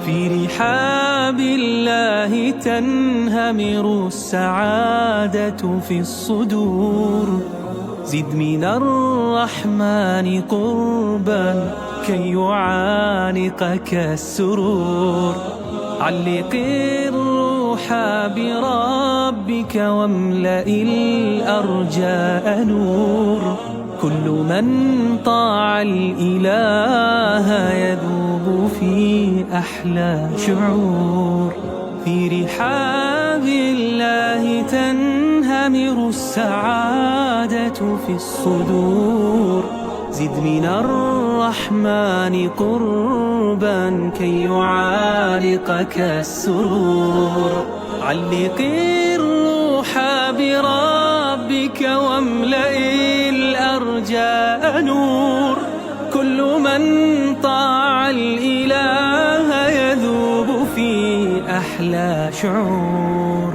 في رحاب الله تنهمر السعادة في الصدور. زد من الرحمن قربا كي يعانقك السرور. علق الروح بربك واملأ الأرجاء نور. كل من طاع الإله يذوب في أحلى شعور. في رحاب الله تنهمر السعادة في الصدور. زد من الرحمن قربا كي يعانقك السرور. علق الروح بربك واملأ الأرجاء نور. كل من طاع الإله يذوب في أحلى شعور.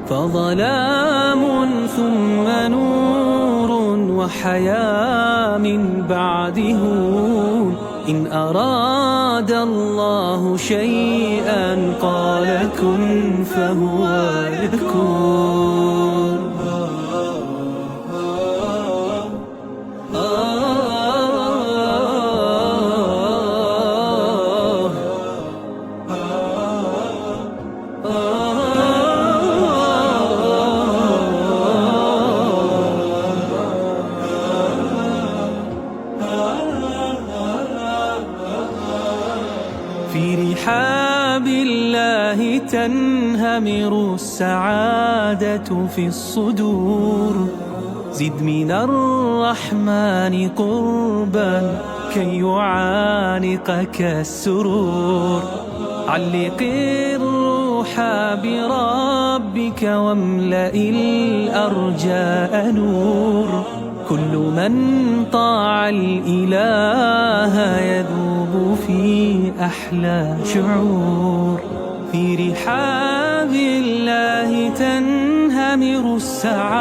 فظلام ثم نور وحياة من بعده. إن أراد الله شيئا قال كن فهو يكون. في رحاب الله تنهمر السعادة في الصدور. زد من الرحمن قربا كي يعانقك السرور. علق الروح بربك واملأ الأرجاء نور. كل من طاع الإله يذوب في أحلى شعور. في رحاب الله تنهمر السعادة